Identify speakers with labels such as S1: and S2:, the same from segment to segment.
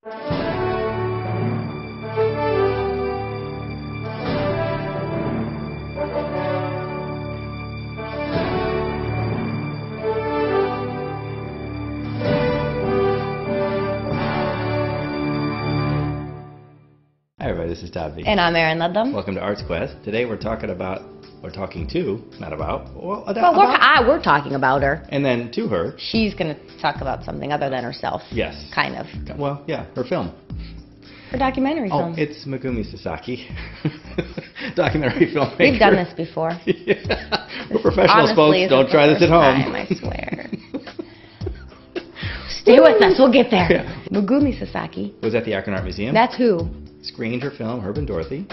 S1: Hi everybody, this is Tavi.
S2: And I'm Erin Ludlam.
S1: Welcome to Arts Quest. Today we're talking about, we're talking to, not about,
S2: well, we're talking about her.
S1: And then to her.
S2: She's going to talk about something other than herself.
S1: Yes.
S2: Kind of.
S1: Well, yeah, her film.
S2: Her documentary film.
S1: Oh, it's Megumi Sasaki. Documentary filmmaker.
S2: We've done this before.
S1: Yeah. We're professionals, folks. Don't try this at home.
S2: Time, I swear. Stay with us. We'll get there.
S1: Yeah.
S2: Megumi Sasaki.
S1: Was at the Akron Art Museum.
S2: That's who.
S1: Screened her film, Herb and Dorothy.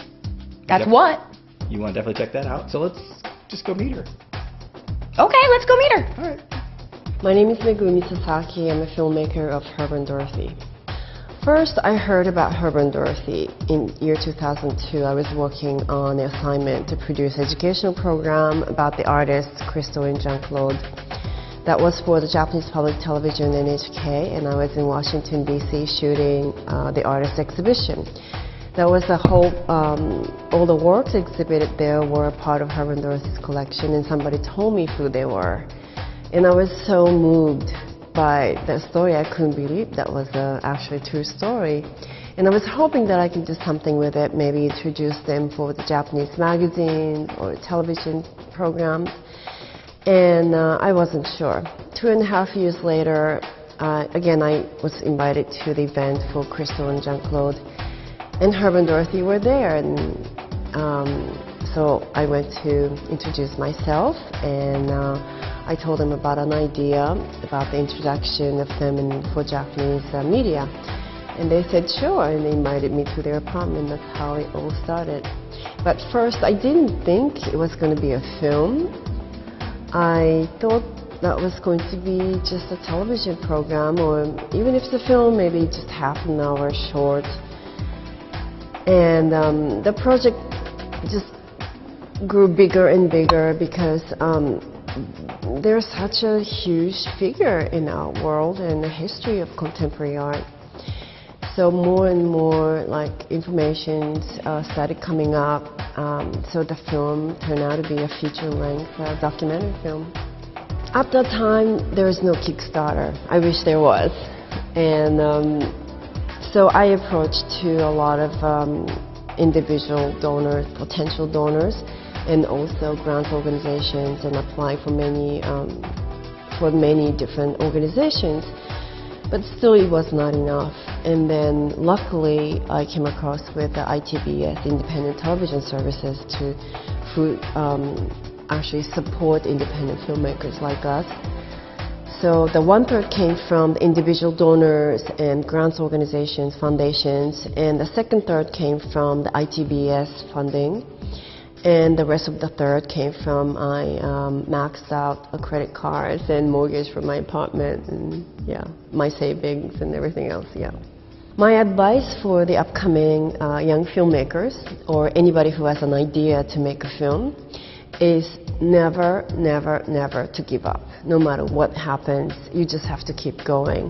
S2: That's what?
S1: You want to definitely check that out. So let's just go meet her.
S2: Okay, let's go meet her.
S1: All right.
S3: My name is Megumi Sasaki. I'm a filmmaker of Herb and Dorothy. First, I heard about Herb and Dorothy in year 2002. I was working on an assignment to produce an educational program about the artists Crystal and Jean-Claude. That was for the Japanese Public Television NHK, and I was in Washington, D.C. shooting the artist exhibition. That was a whole, all the works exhibited there were part of Herb and Dorothy's collection, and somebody told me who they were. And I was so moved by that story, I couldn't believe that was actually a true story. And I was hoping that I could do something with it, maybe introduce them for the Japanese magazine or television programs. And I wasn't sure. 2.5 years later, again, I was invited to the event for Crystal and Jean-Claude, and Herb and Dorothy were there. And so I went to introduce myself, and I told them about an idea about the introduction of them for Japanese media. And they said sure, and they invited me to their apartment. That's how it all started. But first, I didn't think it was going to be a film. I thought that was going to be just a television program, or even if it's a film, maybe just half an hour short. And the project just grew bigger and bigger because there's such a huge figure in our world and the history of contemporary art. So more and more information started coming up. So the film turned out to be a feature-length documentary film. At that time, there was no Kickstarter. I wish there was. And so I approached to a lot of individual donors, potential donors, and also grant organizations, and applied for many different organizations. But still, it was not enough. And then, luckily, I came across with the ITBS, Independent Television Services, who actually support independent filmmakers like us. So the 1/3 came from the individual donors and grants organizations, foundations, and the 2/3 came from the ITBS funding. And the rest of the 1/3 came from my maxed out credit cards and mortgage for my apartment, and my savings and everything else, My advice for the upcoming young filmmakers, or anybody who has an idea to make a film, is never, never, never to give up. No matter what happens, you just have to keep going.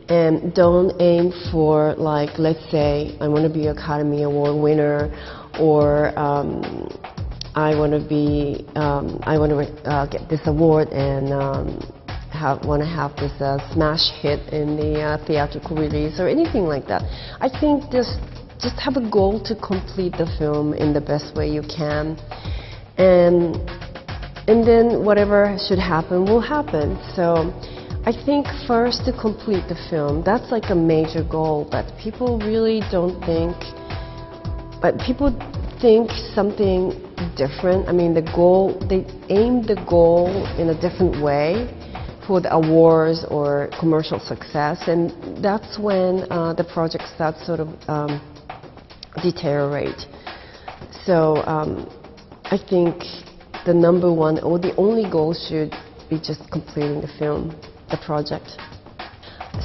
S3: And don't aim for, let's say, I want to be Academy Award winner, or I want to get this award and want to have this smash hit in the theatrical release, or anything like that. I think just have a goal to complete the film in the best way you can, and then whatever should happen will happen. So I think first to complete the film, that's like a major goal, but people really don't think, but people think something different. I mean, the goal, they aim the goal in a different way for the awards or commercial success, and that's when the project starts sort of deteriorate. So I think the number one or the only goal should be just completing the film, the project.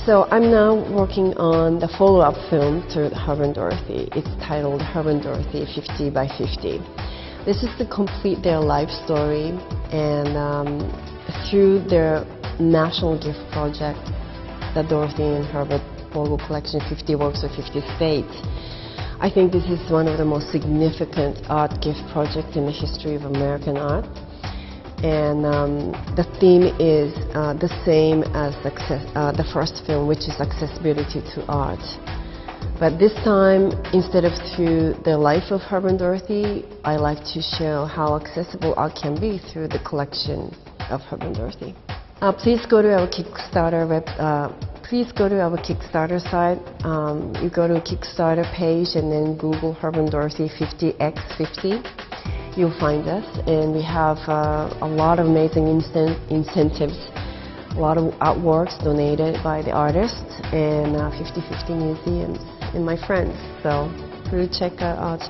S3: So I'm now working on the follow-up film to Herb and Dorothy. It's titled Herb and Dorothy 50 by 50. This is to complete their life story, and through their National Gift Project that Dorothy and Herbert Vogel collection, 50 works of 50 states. I think this is one of the most significant art gift projects in the history of American art. And the theme is the same as the first film, which is accessibility to art. But this time, instead of through the life of Herb and Dorothy, I like to show how accessible art can be through the collection of Herb and Dorothy. Please go to our Kickstarter please go to our Kickstarter site. You go to a Kickstarter page and then Google Herb and Dorothy 50x50. You'll find us, and we have a lot of amazing incentives, a lot of artworks donated by the artists, and 50/50 museums and my friends. So please check out.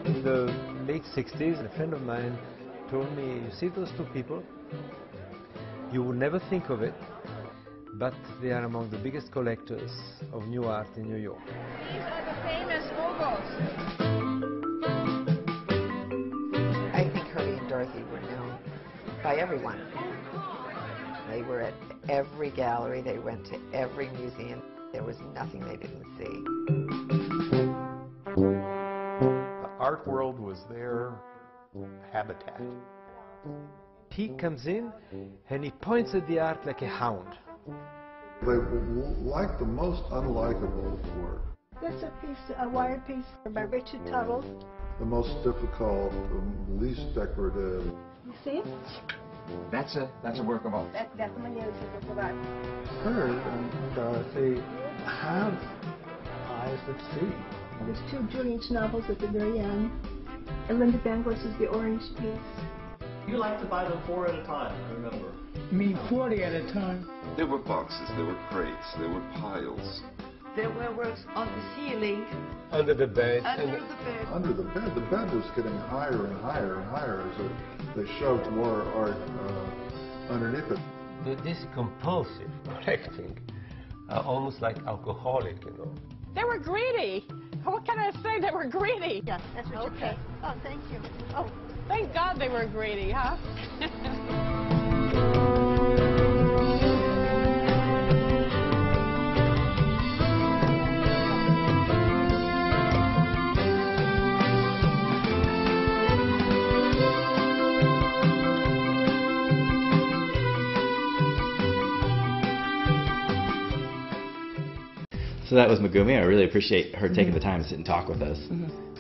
S4: In the late 60s, a friend of mine told me, you see those two people? You would never think of it, but they are among the biggest collectors of new art in New York.
S5: These are the famous Vogels.
S6: I think Herbie and Dorothy were known by everyone. They were at every gallery, they went to every museum. There was nothing they didn't see.
S7: The art world was their habitat.
S4: He comes in and he points at the art like a hound.
S8: They like the most unlikable work,
S5: This is a piece, a wire piece by Richard Tuttle.
S8: the most difficult, the least decorative.
S5: You see it?
S9: That's a work of art.
S5: That's my nose for that.
S8: Herb and Dorothy have eyes that see.
S5: There's two Julian's novels at the very end. And Linda Bangos is the orange piece.
S10: You like to buy them 4 at a time, I remember.
S11: You mean 40 at a time?
S12: There were boxes, there were crates, there were piles.
S6: There were works on the ceiling.
S4: Under the bed.
S6: Under the bed.
S8: Under the bed was getting higher and higher and higher as they shoved more art underneath it.
S4: This compulsive collecting, almost like alcoholic, you know.
S11: They were greedy. What can I say? They were greedy.
S5: Yeah, that's what you said. Oh, thank you. Oh.
S11: Thank God they were greedy, huh?
S1: So that was Megumi. I really appreciate her taking the time to sit and talk with us.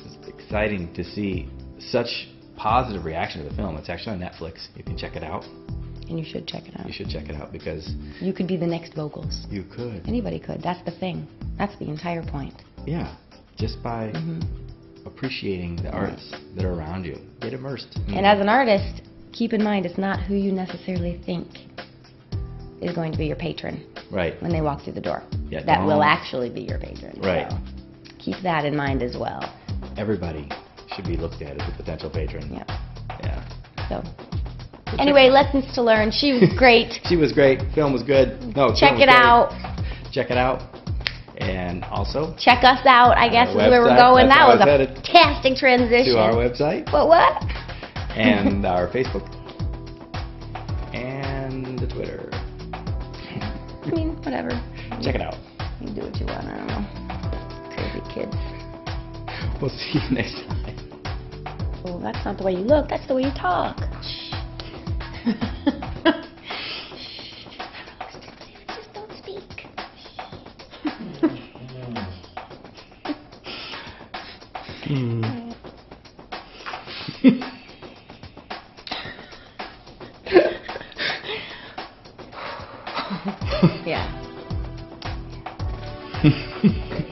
S1: It's exciting to see such positive reaction to the film. It's actually on Netflix. You can check it out.
S2: And you should check it out.
S1: You should check it out because
S2: You could be the next Vogels.
S1: you could.
S2: Anybody could. That's the thing. That's the entire point.
S1: Yeah, just by appreciating the arts that are around you. Get immersed.
S2: And as an artist, keep in mind it's not who you necessarily think is going to be your patron
S1: Right.
S2: when they walk through the door.
S1: Yeah,
S2: that will
S1: don't-
S2: actually be your patron.
S1: Right.
S2: So keep that in mind as well.
S1: Everybody should be looked at as a potential patron.
S2: Yeah.
S1: Yeah.
S2: So anyway, lessons to learn. She was great.
S1: She was great. Film was good. No,
S2: Check
S1: film was
S2: it
S1: great.
S2: out.
S1: Check it out. And also
S2: Check us out, I guess, is
S1: Our
S2: where we're
S1: website.
S2: going.
S1: That's
S2: That
S1: how
S2: was
S1: I
S2: a
S1: said it.
S2: fantastic transition.
S1: to our website
S2: What?
S1: and our Facebook and the Twitter.
S2: I mean, whatever.
S1: Check it out.
S2: You do what you want. I don't know. Crazy kids.
S1: We'll see you next time.
S2: Oh, that's not the way you look. That's the way you talk. Shh. Just don't speak. Yeah.